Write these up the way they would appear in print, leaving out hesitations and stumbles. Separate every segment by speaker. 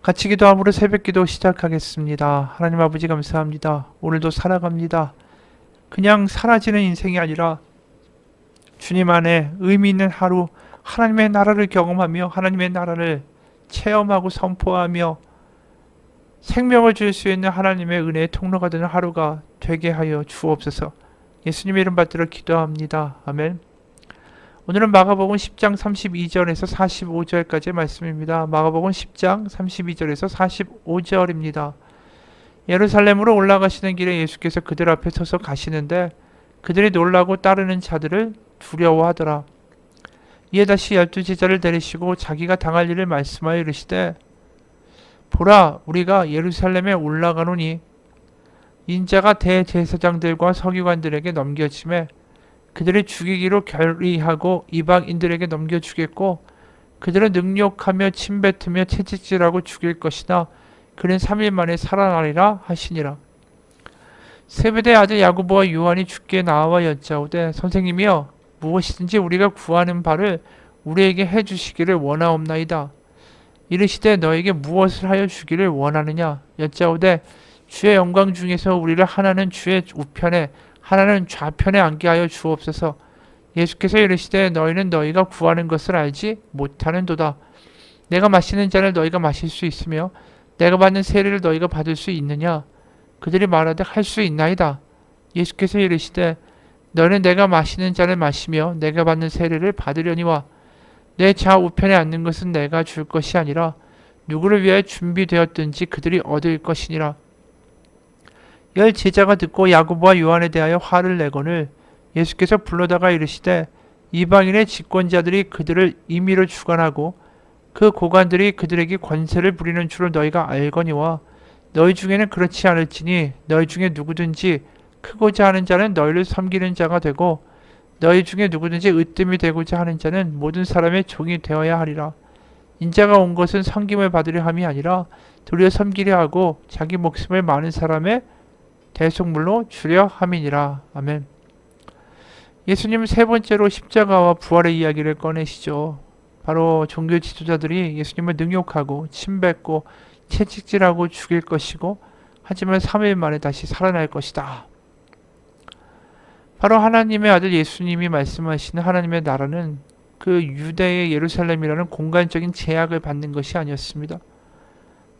Speaker 1: 같이 기도함으로 새벽기도 시작하겠습니다. 하나님 아버지 감사합니다. 오늘도 살아갑니다. 그냥 사라지는 인생이 아니라 주님 안에 의미 있는 하루, 하나님의 나라를 경험하며 하나님의 나라를 체험하고 선포하며 생명을 줄 수 있는 하나님의 은혜의 통로가 되는 하루가 되게 하여 주옵소서. 예수님의 이름 받들어 기도합니다. 아멘. 오늘은 마가복음 10장 32절에서 45절까지의 말씀입니다. 마가복음 10장 32절에서 45절입니다. 예루살렘으로 올라가시는 길에 예수께서 그들 앞에 서서 가시는데 그들이 놀라고 따르는 자들을 두려워하더라. 이에 다시 12제자를 데리시고 자기가 당할 일을 말씀하여 이르시되 보라 우리가 예루살렘에 올라가노니 인자가 대제사장들과 서기관들에게 넘겨짐에 그들을 죽이기로 결의하고 이방인들에게 넘겨주겠고 그들은 능욕하며 침뱉으며 채찍질하고 죽일 것이나 그는 3일 만에 살아나리라 하시니라. 세베대의 아들 야고보와 요한이 주께 나와 여짜오되 선생님이여 무엇이든지 우리가 구하는 바를 우리에게 해주시기를 원하옵나이다. 이르시되 너에게 무엇을 하여 주기를 원하느냐 여짜오되 주의 영광 중에서 우리를 하나는 주의 우편에 하나는 좌편에 앉게 하여 주옵소서. 예수께서 이르시되 너희는 너희가 구하는 것을 알지 못하는도다. 내가 마시는 잔을 너희가 마실 수 있으며 내가 받는 세례를 너희가 받을 수 있느냐. 그들이 말하되 할 수 있나이다. 예수께서 이르시되 너는 내가 마시는 잔을 마시며 내가 받는 세례를 받으려니와 내 좌우편에 앉는 것은 내가 줄 것이 아니라 누구를 위하여 준비되었든지 그들이 얻을 것이니라. 열 제자가 듣고 야고보와 요한에 대하여 화를 내거늘 예수께서 불러다가 이르시되 이방인의 집권자들이 그들을 임의로 주관하고 그 고관들이 그들에게 권세를 부리는 줄을 너희가 알거니와 너희 중에는 그렇지 않을지니 너희 중에 누구든지 크고자 하는 자는 너희를 섬기는 자가 되고 너희 중에 누구든지 으뜸이 되고자 하는 자는 모든 사람의 종이 되어야 하리라. 인자가 온 것은 섬김을 받으려 함이 아니라 도리어 섬기려 하고 자기 목숨을 많은 사람의 대속물로 주려 함이니라. 아멘. 예수님은 세 번째로 십자가와 부활의 이야기를 꺼내시죠. 바로 종교 지도자들이 예수님을 능욕하고 침뱉고 채찍질하고 죽일 것이고 하지만 3일 만에 다시 살아날 것이다. 바로 하나님의 아들 예수님이 말씀하시는 하나님의 나라는 그 유대의 예루살렘이라는 공간적인 제약을 받는 것이 아니었습니다.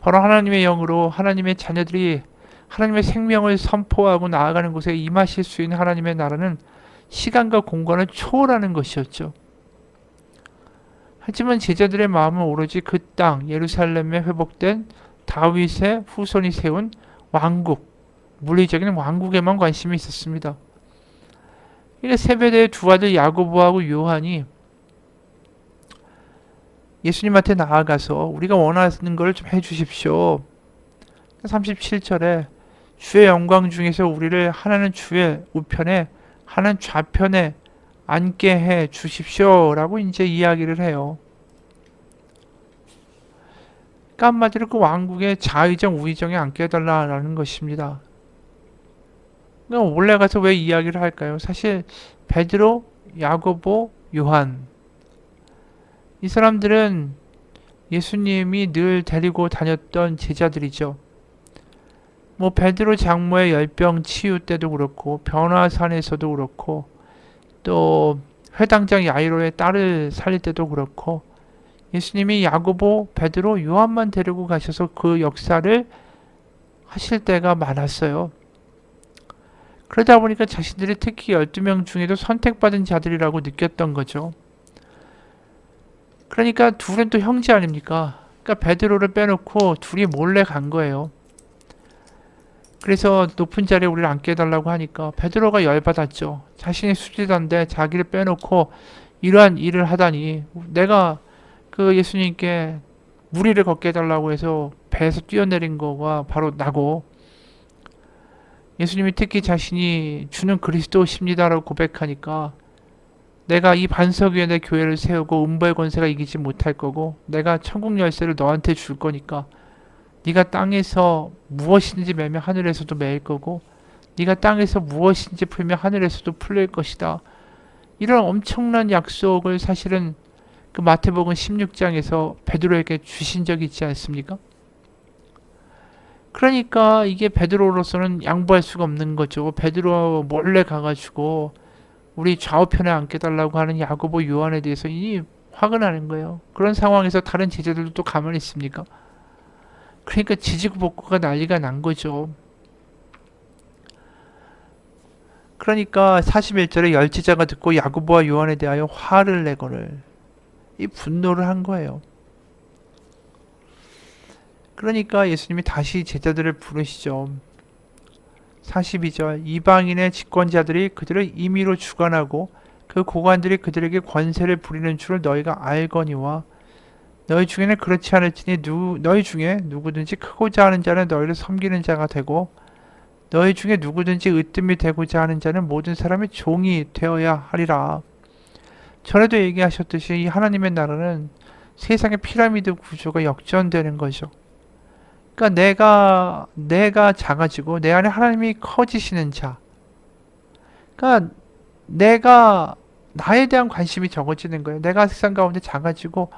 Speaker 1: 바로 하나님의 영으로 하나님의 자녀들이 하나님의 생명을 선포하고 나아가는 곳에 임하실 수 있는 하나님의 나라는 시간과 공간을 초월하는 것이었죠. 하지만 제자들의 마음은 오로지 그 땅 예루살렘에 회복된 다윗의 후손이 세운 왕국, 물리적인 왕국에만 관심이 있었습니다. 이래 세베대의 두 아들 야고보하고 요한이 예수님한테 나아가서 우리가 원하는 걸 좀 해주십시오. 37절에 주의 영광 중에서 우리를 하나는 주의 우편에 하나는 좌편에 앉게 해 주십시오라고 이제 이야기를 해요. 그러니까 한마디로 그 왕국의 좌의정 우의정에 앉게 해달라는 것입니다. 그러니까 올라가서 왜 이야기를 할까요? 사실 베드로, 야고보, 요한 이 사람들은 예수님이 늘 데리고 다녔던 제자들이죠. 뭐 베드로 장모의 열병 치유 때도 그렇고 변화산에서도 그렇고 또 회당장 야이로의 딸을 살릴 때도 그렇고 예수님이 야고보, 베드로, 요한만 데리고 가셔서 그 역사를 하실 때가 많았어요. 그러다 보니까 자신들이 특히 12명 중에도 선택받은 자들이라고 느꼈던 거죠. 그러니까 둘은 또 형제 아닙니까? 그러니까 베드로를 빼놓고 둘이 몰래 간 거예요. 그래서 높은 자리에 우리를 앉게 해달라고 하니까 베드로가 열받았죠. 자신이 수지자인데 자기를 빼놓고 이러한 일을 하다니 내가 그 예수님께 무리를 걷게 해달라고 해서 배에서 뛰어내린 거가 바로 나고 예수님이 특히 자신이 주는 그리스도십니다라고 고백하니까 내가 이 반석 위에 내 교회를 세우고 음부의 권세가 이기지 못할 거고 내가 천국 열쇠를 너한테 줄 거니까 네가 땅에서 무엇이든지 매면 하늘에서도 매일 거고 네가 땅에서 무엇이든지 풀면 하늘에서도 풀릴 것이다. 이런 엄청난 약속을 사실은 그 마태복음 16장에서 베드로에게 주신 적이 있지 않습니까? 그러니까 이게 베드로로서는 양보할 수가 없는 거죠. 베드로 몰래 가가지고 우리 좌우편에 앉게달라고 하는 야고보 요한에 대해서 이 화가 나는 거예요. 그런 상황에서 다른 제자들도 또 가만히 있습니까? 그러니까 지지고 볶고가 난리가 난 거죠. 그러니까 41절에 열지자가 듣고 야고보와 요한에 대하여 화를 내거늘 이 분노를 한 거예요. 그러니까 예수님이 다시 제자들을 부르시죠. 42절 이방인의 집권자들이 그들을 임의로 주관하고 그 고관들이 그들에게 권세를 부리는 줄을 너희가 알거니와 너희 중에는 그렇지 않을지니 너희 중에 누구든지 크고자 하는 자는 너희를 섬기는 자가 되고 너희 중에 누구든지 으뜸이 되고자 하는 자는 모든 사람의 종이 되어야 하리라. 전에도 얘기하셨듯이 이 하나님의 나라는 세상의 피라미드 구조가 역전되는 거죠. 그러니까 내가 작아지고 내 안에 하나님이 커지시는 자. 그러니까 내가 나에 대한 관심이 적어지는 거예요. 내가 세상 가운데 작아지고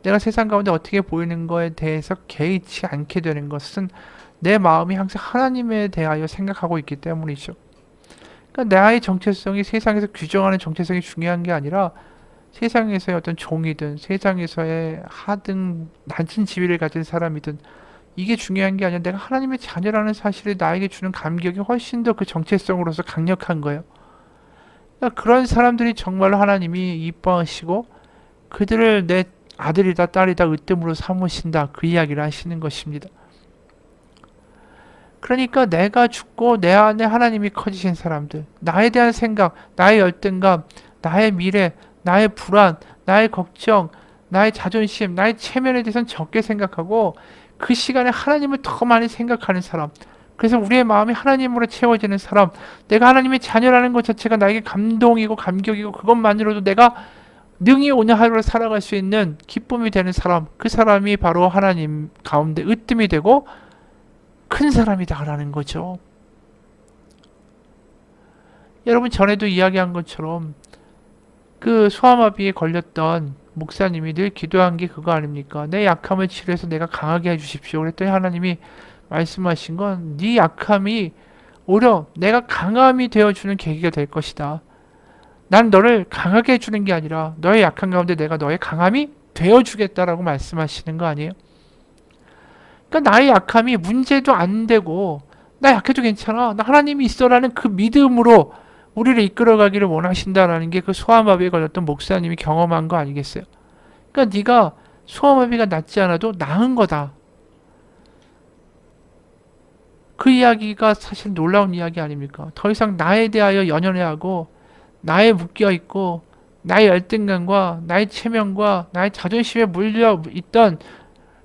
Speaker 1: 내가 세상 가운데 어떻게 보이는 거에 대해서 개의치 않게 되는 것은 내 마음이 항상 하나님에 대하여 생각하고 있기 때문이죠. 그러니까 나의 정체성이 세상에서 규정하는 정체성이 중요한 게 아니라 세상에서의 어떤 종이든 세상에서의 하등 낮은 지위를 가진 사람이든 이게 중요한 게 아니라 내가 하나님의 자녀라는 사실이 나에게 주는 감격이 훨씬 더 그 정체성으로서 강력한 거예요. 그러니까 그런 사람들이 정말로 하나님이 이뻐하시고 그들을 내 아들이다 딸이다 으뜸으로 삼으신다 그 이야기를 하시는 것입니다. 그러니까 내가 죽고 내 안에 하나님이 커지신 사람들, 나에 대한 생각, 나의 열등감, 나의 미래, 나의 불안, 나의 걱정, 나의 자존심, 나의 체면에 대해서는 적게 생각하고 그 시간에 하나님을 더 많이 생각하는 사람, 그래서 우리의 마음이 하나님으로 채워지는 사람, 내가 하나님의 자녀라는 것 자체가 나에게 감동이고 감격이고 그것만으로도 내가 능히 오늘 하루를 살아갈 수 있는 기쁨이 되는 사람, 그 사람이 바로 하나님 가운데 으뜸이 되고 큰 사람이다라는 거죠. 여러분 전에도 이야기한 것처럼 그 소아마비에 걸렸던 목사님이 늘 기도한 게 그거 아닙니까? 내 약함을 치료해서 내가 강하게 해주십시오. 그랬더니 하나님이 말씀하신 건 네 약함이 오히려 내가 강함이 되어주는 계기가 될 것이다. 난 너를 강하게 해주는 게 아니라 너의 약한 가운데 내가 너의 강함이 되어주겠다라고 말씀하시는 거 아니에요? 그러니까 나의 약함이 문제도 안 되고 나 약해도 괜찮아. 나 하나님이 있어라는 그 믿음으로 우리를 이끌어가기를 원하신다라는 게 그 소아마비에 걸렸던 목사님이 경험한 거 아니겠어요? 그러니까 네가 소아마비가 낫지 않아도 나은 거다. 그 이야기가 사실 놀라운 이야기 아닙니까? 더 이상 나에 대하여 연연해하고 나에 묶여있고 나의 열등감과 나의 체면과 나의 자존심에 물려있던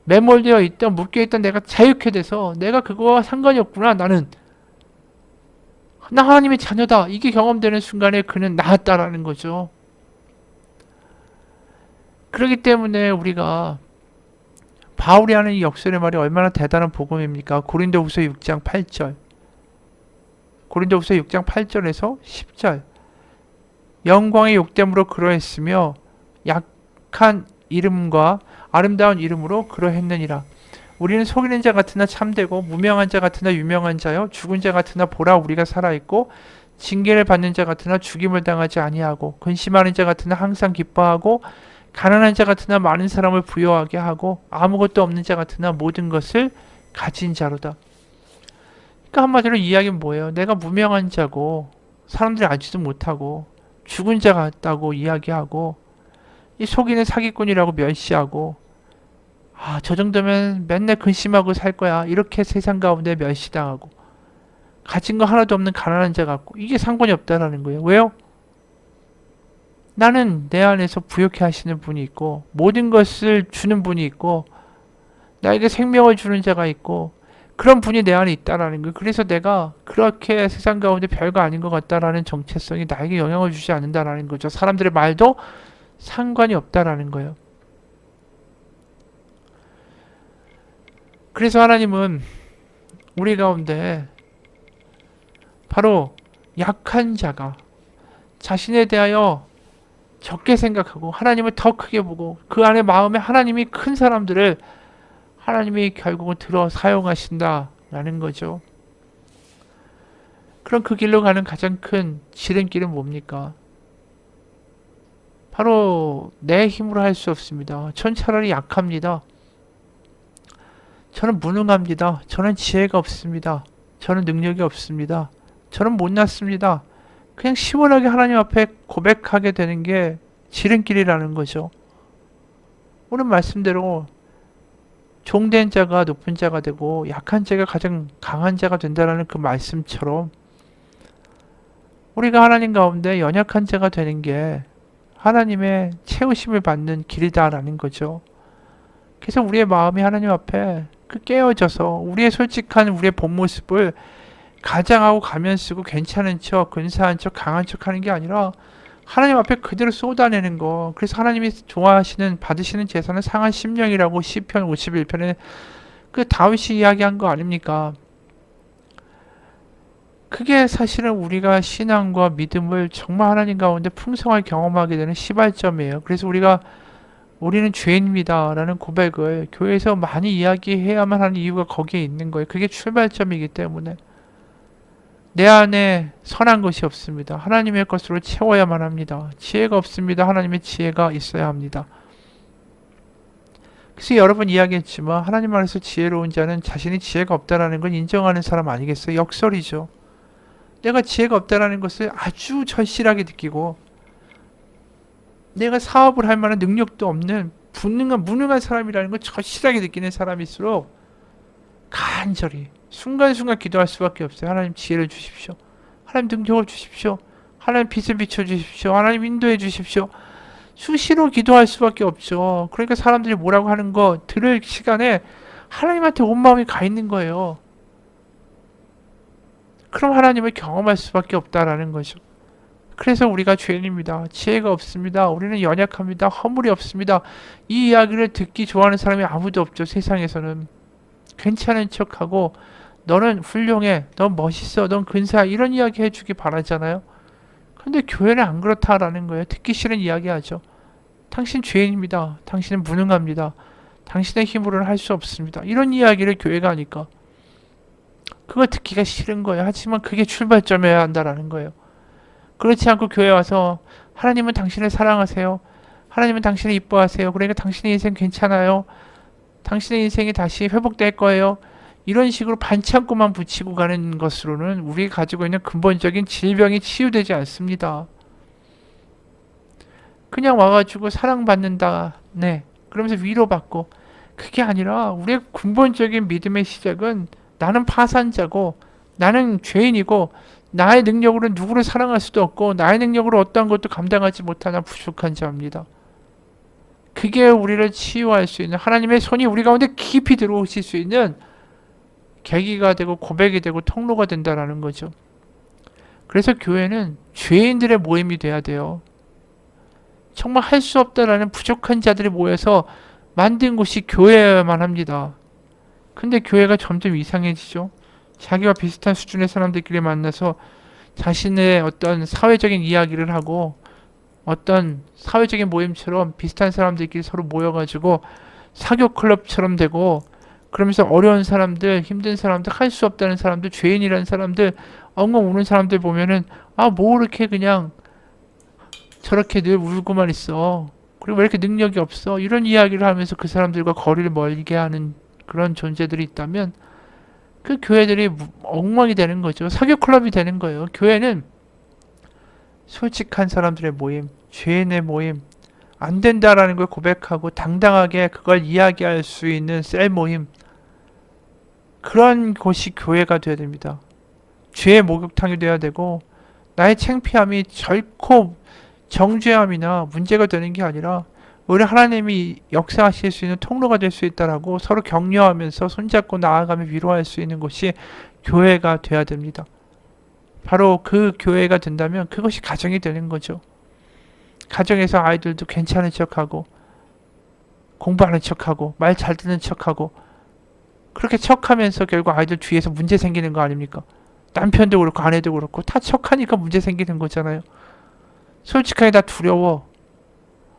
Speaker 1: 매몰되어 있던 묶여있던 내가 자유케 돼서 내가 그거와 상관이 없구나. 나는 나 하나님의 자녀다. 이게 경험되는 순간에 그는 나았다라는 거죠. 그렇기 때문에 우리가 바울이 하는 이 역설의 말이 얼마나 대단한 복음입니까? 고린도후서 6장 8절. 고린도후서 6장 8절에서 10절. 영광의 욕됨으로 그러했으며 약한 이름과 아름다운 이름으로 그러했느니라. 우리는 속이는 자 같으나 참되고 무명한 자 같으나 유명한 자요 죽은 자 같으나 보라 우리가 살아있고 징계를 받는 자 같으나 죽임을 당하지 아니하고 근심하는 자 같으나 항상 기뻐하고 가난한 자 같으나 많은 사람을 부여하게 하고 아무것도 없는 자 같으나 모든 것을 가진 자로다. 그러니까 한마디로 이야기는 뭐예요? 내가 무명한 자고 사람들이 알지도 못하고 죽은 자 같다고 이야기하고 이 속이는 사기꾼이라고 멸시하고 저 정도면 맨날 근심하고 살 거야. 이렇게 세상 가운데 멸시당하고 가진 거 하나도 없는 가난한 자 같고 이게 상관이 없다라는 거예요. 왜요? 나는 내 안에서 부욕해 하시는 분이 있고 모든 것을 주는 분이 있고 나에게 생명을 주는 자가 있고 그런 분이 내 안에 있다라는 거예요. 그래서 내가 그렇게 세상 가운데 별거 아닌 것 같다라는 정체성이 나에게 영향을 주지 않는다라는 거죠. 사람들의 말도 상관이 없다라는 거예요. 그래서 하나님은 우리 가운데 바로 약한 자가 자신에 대하여 적게 생각하고 하나님을 더 크게 보고 그 안에 마음에 하나님이 큰 사람들을 하나님이 결국은 들어 사용하신다. 라는 거죠. 그럼 그 길로 가는 가장 큰 지름길은 뭡니까? 바로 내 힘으로 할 수 없습니다. 전 차라리 약합니다. 저는 무능합니다. 저는 지혜가 없습니다. 저는 능력이 없습니다. 저는 못났습니다. 그냥 시원하게 하나님 앞에 고백하게 되는 게 지름길이라는 거죠. 오늘 말씀대로 종된 자가 높은 자가 되고 약한 자가 가장 강한 자가 된다라는 그 말씀처럼 우리가 하나님 가운데 연약한 자가 되는 게 하나님의 채우심을 받는 길이다라는 거죠. 그래서 우리의 마음이 하나님 앞에 깨어져서 우리의 솔직한 우리의 본 모습을 가장하고 가면 쓰고 괜찮은 척, 근사한 척, 강한 척 하는 게 아니라 하나님 앞에 그대로 쏟아내는 거. 그래서 하나님이 좋아하시는 받으시는 제사는 상한 심령이라고 시편 51편에 그 다윗이 이야기한 거 아닙니까? 그게 사실은 우리가 신앙과 믿음을 정말 하나님 가운데 풍성하게 경험하게 되는 시발점이에요. 그래서 우리는 죄인입니다 라는 고백을 교회에서 많이 이야기해야만 하는 이유가 거기에 있는 거예요. 그게 출발점이기 때문에 내 안에 선한 것이 없습니다. 하나님의 것으로 채워야만 합니다. 지혜가 없습니다. 하나님의 지혜가 있어야 합니다. 그래서 여러 번 이야기했지만 하나님 안에서 지혜로운 자는 자신이 지혜가 없다라는 걸 인정하는 사람 아니겠어요? 역설이죠. 내가 지혜가 없다라는 것을 아주 절실하게 느끼고 내가 사업을 할 만한 능력도 없는 무능한 사람이라는 걸 절실하게 느끼는 사람일수록 간절히 순간순간 기도할 수밖에 없어요. 하나님 지혜를 주십시오. 하나님 능력을 주십시오. 하나님 빛을 비춰주십시오. 하나님 인도해 주십시오. 수시로 기도할 수밖에 없죠. 그러니까 사람들이 뭐라고 하는 거 들을 시간에 하나님한테 온 마음이 가 있는 거예요. 그럼 하나님을 경험할 수밖에 없다라는 거죠. 그래서 우리가 죄인입니다. 지혜가 없습니다. 우리는 연약합니다. 허물이 없습니다. 이 이야기를 듣기 좋아하는 사람이 아무도 없죠. 세상에서는. 괜찮은 척하고 너는 훌륭해. 넌 멋있어. 넌 근사해. 이런 이야기 해주기 바라잖아요. 근데 교회는 안 그렇다라는 거예요. 듣기 싫은 이야기 하죠. 당신 죄인입니다. 당신은 무능합니다. 당신의 힘으로는 할 수 없습니다. 이런 이야기를 교회가 하니까 그거 듣기가 싫은 거예요. 하지만 그게 출발점이어야 한다라는 거예요. 그렇지 않고 교회 와서 하나님은 당신을 사랑하세요. 하나님은 당신을 이뻐하세요. 그러니까 당신의 인생 괜찮아요. 당신의 인생이 다시 회복될 거예요. 이런 식으로 반창고만 붙이고 가는 것으로는 우리가 가지고 있는 근본적인 질병이 치유되지 않습니다. 그냥 와가지고 사랑받는다. 네. 그러면서 위로받고. 그게 아니라 우리의 근본적인 믿음의 시작은 나는 파산자고 나는 죄인이고 나의 능력으로 누구를 사랑할 수도 없고 나의 능력으로 어떠한 것도 감당하지 못하는 부족한 자입니다. 그게 우리를 치유할 수 있는 하나님의 손이 우리 가운데 깊이 들어오실 수 있는 계기가 되고 고백이 되고 통로가 된다라는 거죠. 그래서 교회는 죄인들의 모임이 돼야 돼요. 정말 할 수 없다라는 부족한 자들이 모여서 만든 곳이 교회여야만 합니다. 근데 교회가 점점 이상해지죠. 자기와 비슷한 수준의 사람들끼리 만나서 자신의 어떤 사회적인 이야기를 하고 어떤 사회적인 모임처럼 비슷한 사람들끼리 서로 모여가지고 사교 클럽처럼 되고 그러면서 어려운 사람들, 힘든 사람들, 할 수 없다는 사람들, 죄인이라는 사람들, 엉엉 우는 사람들 보면은 뭐 이렇게 그냥 저렇게 늘 울고만 있어. 그리고 왜 이렇게 능력이 없어. 이런 이야기를 하면서 그 사람들과 거리를 멀게 하는 그런 존재들이 있다면 그 교회들이 엉망이 되는 거죠. 사교 클럽이 되는 거예요. 교회는 솔직한 사람들의 모임, 죄인의 모임, 안 된다라는 걸 고백하고 당당하게 그걸 이야기할 수 있는 셀 모임, 그런 곳이 교회가 되어야 됩니다. 죄의 목욕탕이 되어야 되고 나의 창피함이 결코 정죄함이나 문제가 되는 게 아니라 우리 하나님이 역사하실 수 있는 통로가 될 수 있다라고 서로 격려하면서 손잡고 나아가며 위로할 수 있는 곳이 교회가 되어야 됩니다. 바로 그 교회가 된다면 그것이 가정이 되는 거죠. 가정에서 아이들도 괜찮은 척하고 공부하는 척하고 말 잘 듣는 척하고 그렇게 척하면서 결국 아이들 뒤에서 문제 생기는 거 아닙니까? 남편도 그렇고 아내도 그렇고 다 척하니까 문제 생기는 거잖아요. 솔직하게 나 두려워.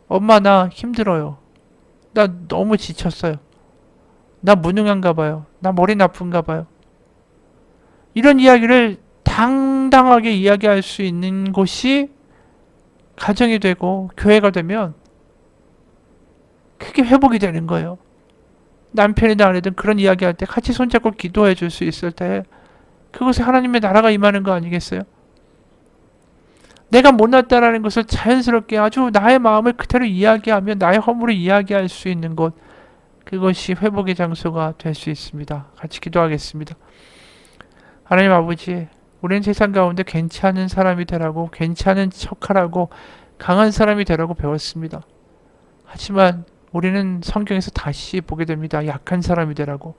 Speaker 1: 엄마 나 힘들어요. 나 너무 지쳤어요. 나 무능한가 봐요. 나 머리 나쁜가 봐요. 이런 이야기를 당당하게 이야기할 수 있는 곳이 가정이 되고 교회가 되면 그게 회복이 되는 거예요. 남편이나 아내든 그런 이야기할 때 같이 손잡고 기도해 줄 수 있을 때 그것에 하나님의 나라가 임하는 거 아니겠어요? 내가 못났다라는 것을 자연스럽게 아주 나의 마음을 그대로 이야기하며 나의 허물을 이야기할 수 있는 곳, 그것이 회복의 장소가 될 수 있습니다. 같이 기도하겠습니다. 하나님 아버지, 우리는 세상 가운데 괜찮은 사람이 되라고, 괜찮은 척하라고, 강한 사람이 되라고 배웠습니다. 하지만 우리는 성경에서 다시 보게 됩니다. 약한 사람이 되라고,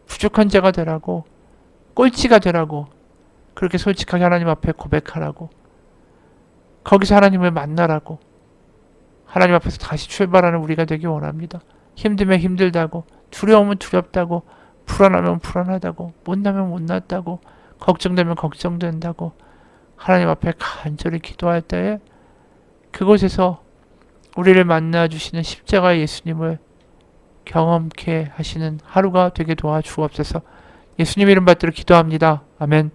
Speaker 1: 부족한 자가 되라고, 꼴찌가 되라고, 그렇게 솔직하게 하나님 앞에 고백하라고, 거기서 하나님을 만나라고, 하나님 앞에서 다시 출발하는 우리가 되기 원합니다. 힘들면 힘들다고, 두려우면 두렵다고, 불안하면 불안하다고, 못나면 못났다고, 걱정되면 걱정된다고, 하나님 앞에 간절히 기도할 때에 그곳에서 우리를 만나 주시는 십자가의 예수님을 경험케 하시는 하루가 되게 도와주옵소서. 예수님 이름 받들어 기도합니다. 아멘.